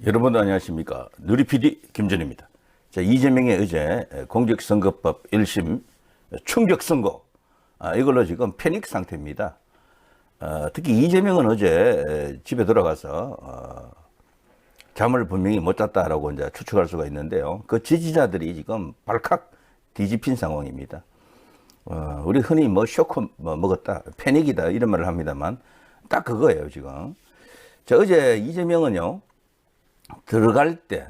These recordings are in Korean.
여러분 안녕하십니까. 누리PD 김전입니다. 자, 이재명의 어제 공직선거법 1심 충격선고, 이걸로 지금 패닉 상태입니다. 특히 이재명은 어제 집에 들어가서 잠을 분명히 못 잤다라고 이제 추측할 수가 있는데요. 그 지지자들이 지금 발칵 뒤집힌 상황입니다. 우리 흔히 뭐 쇼크 먹었다, 패닉이다 이런 말을 합니다만 딱 그거예요 지금. 자, 어제 이재명은요 들어갈 때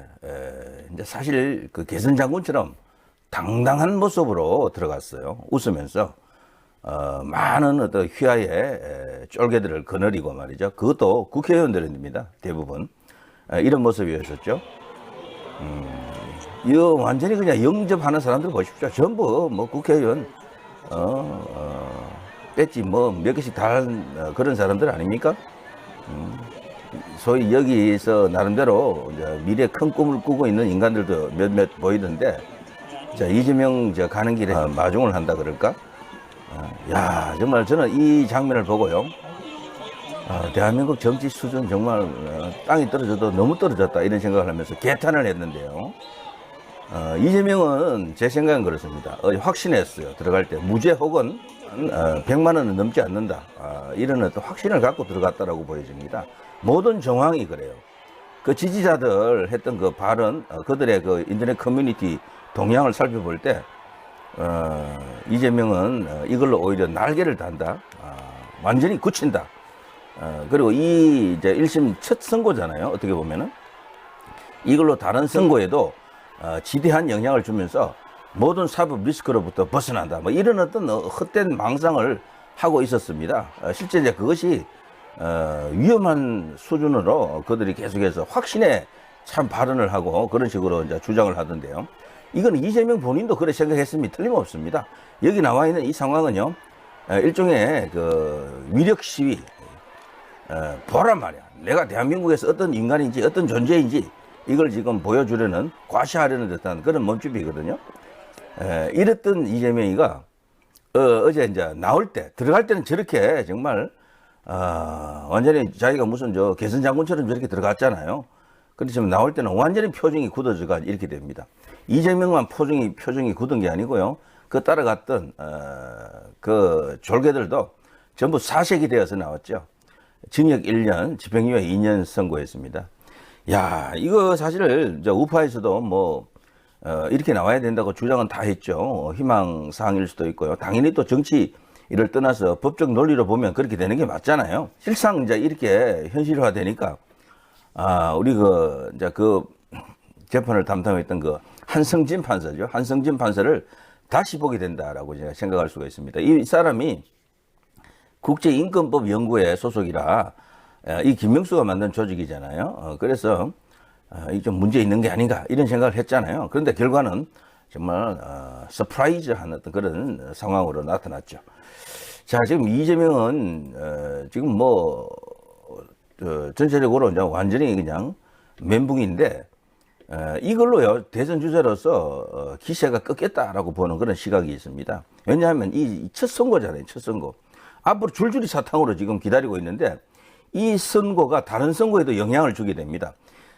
이제 사실 그 개선 장군처럼 당당한 모습으로 들어갔어요. 웃으면서 많은 어떤 휘하의 쫄개들을 거느리고 말이죠. 그것도 국회의원들입니다. 대부분 이런 모습이었었죠. 이거 완전히 그냥 영접하는 사람들 보십시오. 전부 뭐 국회의원 뺐지 뭐 몇 개씩 달은 그런 사람들 아닙니까? 소위 여기서 나름대로 이제 미래 큰 꿈을 꾸고 있는 인간들도 몇몇 보이던데, 자, 이재명 가는 길에 마중을 한다 그럴까? 야, 정말 저는 이 장면을 보고요, 대한민국 정치 수준 정말 땅이 떨어져도 너무 떨어졌다 이런 생각을 하면서 개탄을 했는데요. 이재명은 제 생각은 그렇습니다. 확신했어요. 들어갈 때 무죄 혹은 100만 원은 넘지 않는다, 이런 어떤 확신을 갖고 들어갔다라고 보여집니다. 모든 정황이 그래요. 그 지지자들 했던 그 발언, 그들의 그 인터넷 커뮤니티 동향을 살펴볼 때 이재명은 이걸로 오히려 날개를 단다, 완전히 굳힌다. 그리고 이 이제 1심 첫 선고잖아요. 어떻게 보면은 이걸로 다른 선고에도 지대한 영향을 주면서 모든 사법 리스크로부터 벗어난다, 뭐 이런 어떤 헛된 망상을 하고 있었습니다. 실제 이제 그것이 위험한 수준으로 그들이 계속해서 확신에 참 발언을 하고 그런 식으로 이제 주장을 하던데요. 이건 이재명 본인도 그렇게 생각했음이 틀림없습니다. 여기 나와 있는 이 상황은요, 일종의 그 위력 시위, 보란 말이야. 내가 대한민국에서 어떤 인간인지 어떤 존재인지 이걸 지금 보여주려는, 과시하려는 듯한 그런 몸집이거든요. 이랬던 이재명이가 어제 이제 나올 때, 들어갈 때는 저렇게 정말 완전히 자기가 무슨 개선 장군처럼 저렇게 들어갔잖아요. 근데 지금 나올 때는 완전히 표정이 굳어져가 이렇게 됩니다. 이재명만 표정이 굳은 게 아니고요, 그 따라갔던 그 졸개들도 전부 사색이 되어서 나왔죠. 징역 1년, 집행유예 2년 선고했습니다. 야, 이거 사실 우파에서도 뭐 이렇게 나와야 된다고 주장은 다 했죠. 희망사항일 수도 있고요. 당연히 또 정치를 떠나서 법적 논리로 보면 그렇게 되는 게 맞잖아요. 실상 이제 이렇게 현실화되니까 우리 그 재판을 담당했던 그 한성진 판사죠. 한성진 판사를 다시 보게 된다라고 제가 생각할 수가 있습니다. 이 사람이 국제인권법 연구회 소속이라 이 김명수가 만든 조직이잖아요. 그래서 이 좀 문제 있는 게 아닌가 이런 생각을 했잖아요. 그런데 결과는 정말 서프라이즈한 어떤 그런 상황으로 나타났죠. 자, 지금 이재명은 지금 뭐 전체적으로 이제 완전히 그냥 멘붕인데, 이걸로요 대선 주자로서 기세가 꺾였다라고 보는 그런 시각이 있습니다. 왜냐하면 이 첫 선거잖아요. 첫 선거. 앞으로 줄줄이 사탕으로 지금 기다리고 있는데, 이 선거가 다른 선거에도 영향을 주게 됩니다.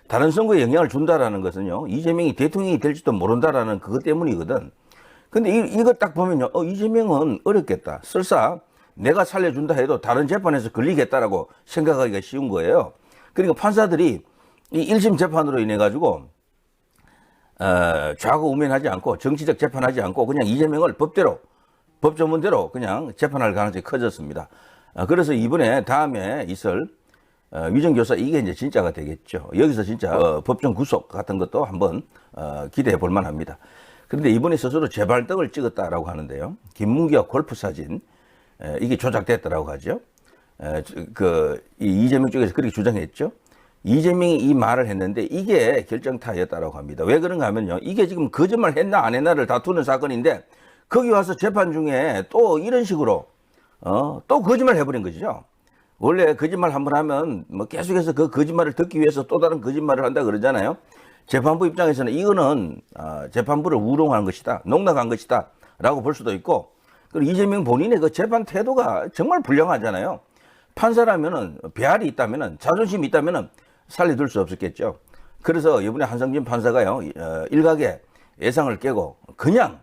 다른 선거에 영향을 준다라는 것은요, 이재명이 대통령이 될지도 모른다라는 그것 때문이거든. 근데 이거 딱 보면요, 이재명은 어렵겠다. 설사 내가 살려준다 해도 다른 재판에서 걸리겠다라고 생각하기가 쉬운 거예요. 그러니까 판사들이 이 1심 재판으로 인해 가지고 좌고우면하지 않고 정치적 재판하지 않고 그냥 이재명을 법조문대로 그냥 재판할 가능성이 커졌습니다. 그래서 이번에 다음에 있을 위정교사, 이게 이제 진짜가 되겠죠. 여기서 진짜 법정 구속 같은 것도 한번 기대해 볼 만합니다. 그런데 이번에 스스로 재발등을 찍었다라고 하는데요. 김문기와 골프 사진, 이게 조작됐다라고 하죠. 이 이재명 쪽에서 그렇게 주장했죠. 이재명이 이 말을 했는데 이게 결정타였다라고 합니다. 왜 그런가 하면요, 이게 지금 거짓말 했나 안 했나를 다투는 사건인데, 거기 와서 재판 중에 또 이런 식으로 또 거짓말 해버린 것이죠. 원래 거짓말 한번 하면 뭐 계속해서 그 거짓말을 듣기 위해서 또 다른 거짓말을 한다 그러잖아요. 재판부 입장에서는 이거는 재판부를 우롱한 것이다, 농락한 것이다 라고 볼 수도 있고, 그리고 이재명 본인의 그 재판 태도가 정말 불량하잖아요. 판사라면은 배알이 있다면은, 자존심이 있다면은 살려둘 수 없었겠죠. 그래서 이번에 한성진 판사가요, 일각의 예상을 깨고 그냥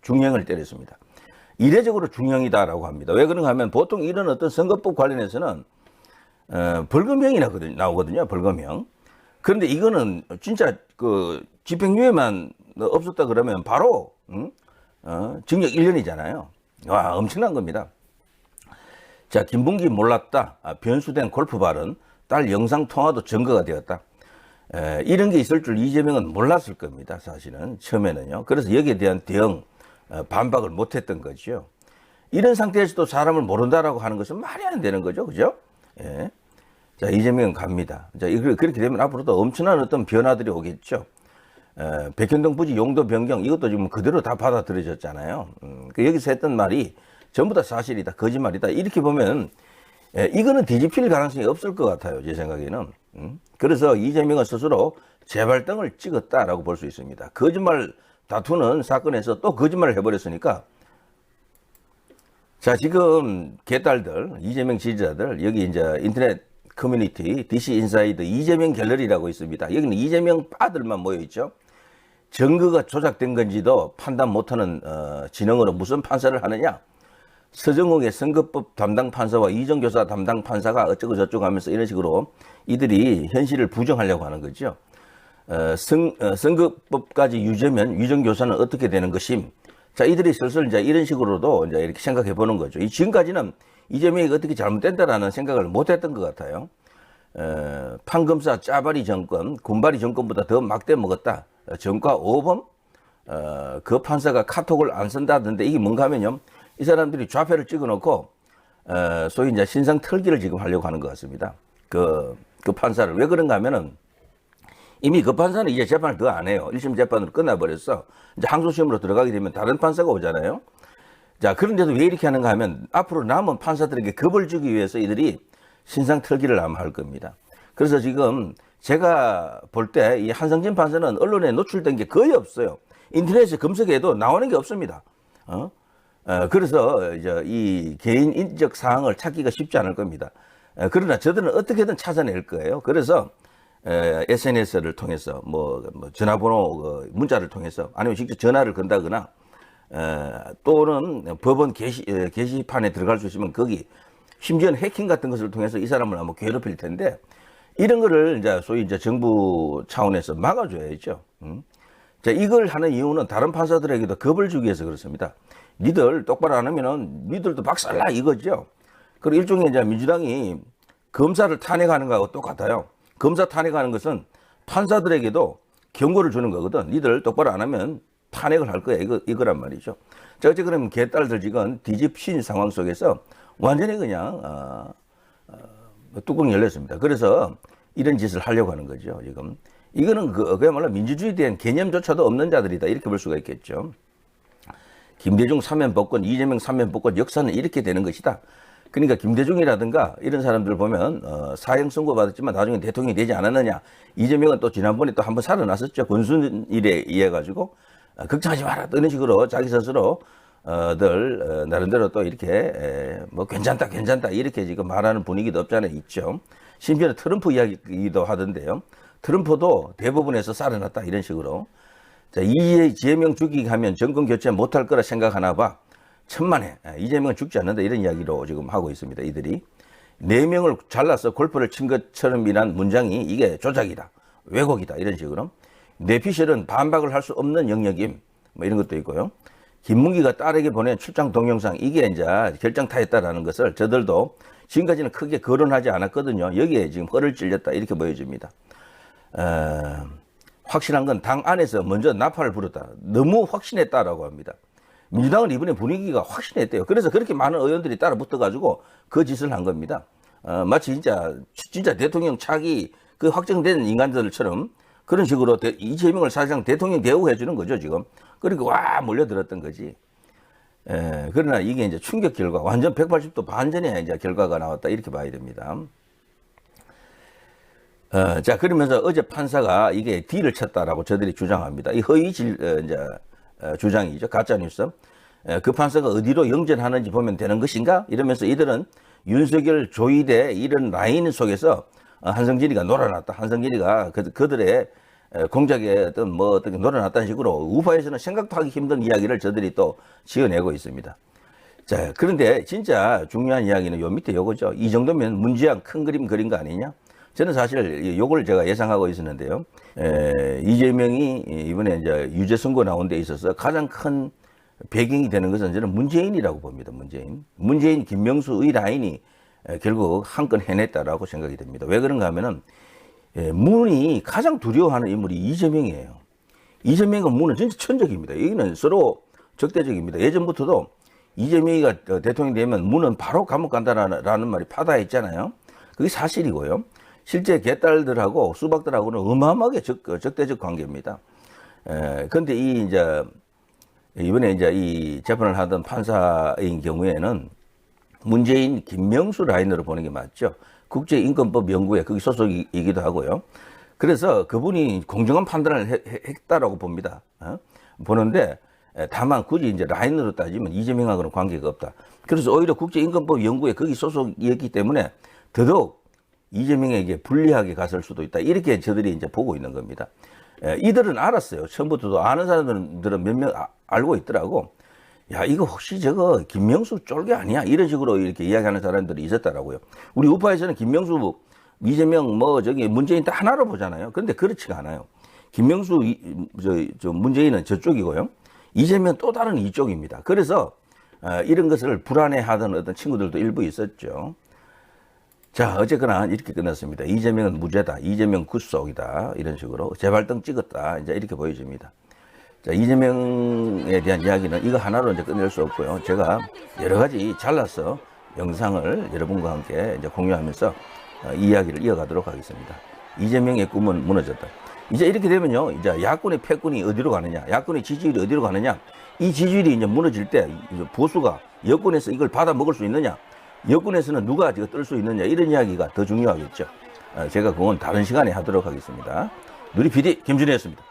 중형을 때렸습니다. 이례적으로 중형이다라고 합니다. 왜 그런가 하면 보통 이런 어떤 선거법 관련해서는 벌금형이 나오거든요. 벌금형. 그런데 이거는 진짜 그 집행유예만 없었다 그러면 바로 징역 1년이잖아요. 와, 엄청난 겁니다. 자, 김bun기 몰랐다. 변수된 골프 발언. 딸 영상 통화도 증거가 되었다. 이런 게 있을 줄 이재명은 몰랐을 겁니다. 사실은 처음에는요. 그래서 여기에 대한 대응 반박을 못했던 거죠. 이런 상태에서도 사람을 모른다라고 하는 것은 말이 안 되는 거죠, 그죠? 예. 자, 이재명은 갑니다. 자, 그렇게 되면 앞으로도 엄청난 어떤 변화들이 오겠죠. 백현동 부지 용도 변경 이것도 지금 그대로 다 받아들여졌잖아요. 여기서 했던 말이 전부 다 사실이다, 거짓말이다. 이렇게 보면 이거는 뒤집힐 가능성이 없을 것 같아요, 제 생각에는. 그래서 이재명은 스스로 재발등을 찍었다라고 볼 수 있습니다. 거짓말 다투는 사건에서 또 거짓말을 해버렸으니까. 자, 지금 개딸들, 이재명 지지자들, 여기 이제 인터넷 커뮤니티, DC 인사이드 이재명 갤러리라고 있습니다. 여기는 이재명 빠들만 모여있죠. 증거가 조작된 건지도 판단 못하는 진영으로 무슨 판사를 하느냐. 서정욱의 선거법 담당 판사와 이정교사 담당 판사가 어쩌고 저쩌고 하면서 이런 식으로 이들이 현실을 부정하려고 하는 거죠. 선거법까지 유죄면 위정교사는 어떻게 되는 것임. 자, 이들이 슬슬 이제 이런 식으로도 이제 이렇게 생각해 보는 거죠. 지금까지는 이재명이 어떻게 잘못된다라는 생각을 못 했던 것 같아요. 판검사 짜바리 정권, 군바리 정권보다 더 막대 먹었다. 정과 5범? 그 판사가 카톡을 안 쓴다던데 이게 뭔가 하면요. 이 사람들이 좌표를 찍어 놓고, 소위 이제 신상 털기를 지금 하려고 하는 것 같습니다. 그 판사를. 왜 그런가 하면은 이미 그 판사는 이제 재판을 더 안 해요. 1심 재판으로 끝나버렸어. 이제 항소시험으로 들어가게 되면 다른 판사가 오잖아요. 자, 그런데도 왜 이렇게 하는가 하면 앞으로 남은 판사들에게 겁을 주기 위해서 이들이 신상 털기를 아마 할 겁니다. 그래서 지금 제가 볼 때 이 한성진 판사는 언론에 노출된 게 거의 없어요. 인터넷에 검색해도 나오는 게 없습니다. 그래서 이제 이 개인적 사항을 찾기가 쉽지 않을 겁니다. 그러나 저들은 어떻게든 찾아낼 거예요. 그래서 SNS를 통해서 뭐 전화번호 문자를 통해서 아니면 직접 전화를 건다거나 또는 법원 게시판에 들어갈 수 있으면 거기 심지어는 해킹 같은 것을 통해서 이 사람을 아마 괴롭힐 텐데 이런 거를 이제 소위 이제 정부 차원에서 막아줘야죠. 자, 이걸 하는 이유는 다른 판사들에게도 겁을 주기 위해서 그렇습니다. 니들 똑바로 안 하면은 니들도 박살나 이거죠. 그리고 일종의 이제 민주당이 검사를 탄핵하는 거하고 똑같아요. 검사 탄핵하는 것은 판사들에게도 경고를 주는 거거든. 니들 똑바로 안 하면 탄핵을 할 거야. 이거란 말이죠. 자, 어째 그러면 개딸들 지금 뒤집힌 상황 속에서 완전히 그냥 뚜껑이 열렸습니다. 그래서 이런 짓을 하려고 하는 거죠. 지금 이거는 그야말로 민주주의에 대한 개념조차도 없는 자들이다. 이렇게 볼 수가 있겠죠. 김대중 사면 복권, 이재명 사면 복권 역사는 이렇게 되는 것이다. 그러니까 김대중이라든가 이런 사람들 보면 사형 선고 받았지만 나중에 대통령이 되지 않았느냐. 이재명은 또 지난번에 또 한번 살아났었죠. 권순일에 의해 가지고 걱정하지 마라. 이런 식으로 자기 스스로 나름대로 또 이렇게 뭐 괜찮다 이렇게 지금 말하는 분위기도 없잖아요. 있죠. 심지어는 트럼프 이야기도 하던데요. 트럼프도 대부분에서 살아났다 이런 식으로. 자, 이재명 죽이기 하면 정권 교체 못할 거라 생각하나 봐. 천만에 이재명은 죽지 않는다 이런 이야기로 지금 하고 있습니다. 이들이 4명을 잘라서 골프를 친 것처럼이란 문장이 이게 조작이다, 왜곡이다 이런 식으로. 뇌피셜은 반박을 할 수 없는 영역임 뭐 이런 것도 있고요. 김문기가 딸에게 보낸 출장 동영상 이게 이제 결정타였다라는 것을 저들도 지금까지는 크게 거론하지 않았거든요. 여기에 지금 허를 찔렸다 이렇게 보여집니다. 확실한 건 당 안에서 먼저 나팔을 불었다. 너무 확신했다라고 합니다. 민주당은 이번에 분위기가 확신했대요. 그래서 그렇게 많은 의원들이 따라 붙어가지고 그 짓을 한 겁니다. 마치 진짜 대통령 차기 그 확정된 인간들처럼 그런 식으로 이재명을 사실상 대통령 대우해주는 거죠, 지금. 그러니까 와, 몰려들었던 거지. 그러나 이게 이제 충격 결과, 완전 180도 반전의 이제 결과가 나왔다. 이렇게 봐야 됩니다. 자, 그러면서 어제 판사가 이게 딜을 쳤다라고 저들이 주장합니다. 이 주장이죠. 가짜뉴스. 그 판사가 어디로 영전하는지 보면 되는 것인가? 이러면서 이들은 윤석열 조이대 이런 라인 속에서 한성진이가 놀아놨다. 한성진이가 그들의 공작에 어떻게 놀아놨다는 식으로 우파에서는 생각도 하기 힘든 이야기를 저들이 또 지어내고 있습니다. 자, 그런데 진짜 중요한 이야기는 요 밑에 요거죠. 이 정도면 문제한 큰 그림 그린 거 아니냐? 저는 사실 요걸 제가 예상하고 있었는데요. 이재명이 이번에 이제 유죄 선고 나온 데 있어서 가장 큰 배경이 되는 것은 저는 문재인이라고 봅니다. 문재인 김명수의 라인이 결국 한 건 해냈다라고 생각이 됩니다. 왜 그런가 하면은 문이 가장 두려워하는 인물이 이재명이에요. 이재명과 문은 진짜 천적입니다. 여기는 서로 적대적입니다. 예전부터도 이재명이가 대통령이 되면 문은 바로 감옥 간다라는 말이 파다했잖아요. 그게 사실이고요. 실제 개딸들하고 수박들하고는 어마어마하게 적대적 관계입니다. 그런데 이번에 이제 이 재판을 하던 판사인 경우에는 문재인 김명수 라인으로 보는 게 맞죠. 국제인권법 연구회 거기 소속이기도 하고요. 그래서 그분이 공정한 판단을 했다라고 봅니다. 보는데 다만 굳이 이제 라인으로 따지면 이재명하고는 관계가 없다. 그래서 오히려 국제인권법 연구회 거기 소속이었기 때문에 더더욱 이재명에게 불리하게 갔을 수도 있다. 이렇게 저들이 이제 보고 있는 겁니다. 이들은 알았어요. 처음부터도 아는 사람들은 몇 명 알고 있더라고. 야, 이거 혹시 저거 김명수 쫄개 아니야? 이런 식으로 이렇게 이야기하는 사람들이 있었더라고요. 우리 우파에서는 김명수, 이재명, 문재인 다 하나로 보잖아요. 그런데 그렇지가 않아요. 김명수, 문재인은 저쪽이고요. 이재명 또 다른 이쪽입니다. 그래서 이런 것을 불안해하던 어떤 친구들도 일부 있었죠. 자, 어쨌거나 이렇게 끝났습니다. 이재명은 무죄다. 이재명 굿속이다. 이런 식으로 재발등 찍었다. 이제 이렇게 보여집니다. 자, 이재명에 대한 이야기는 이거 하나로 이제 끝낼 수 없고요. 제가 여러 가지 잘라서 영상을 여러분과 함께 이제 공유하면서 이 이야기를 이어가도록 하겠습니다. 이재명의 꿈은 무너졌다. 이제 이렇게 되면요. 이제 야권의 패권이 어디로 가느냐. 야권의 지지율이 어디로 가느냐. 이 지지율이 이제 무너질 때 보수가 여권에서 이걸 받아 먹을 수 있느냐. 여권에서는 누가 뜰 수 있느냐. 이런 이야기가 더 중요하겠죠. 제가 그건 다른 시간에 하도록 하겠습니다. 누리 PD 김준혜였습니다.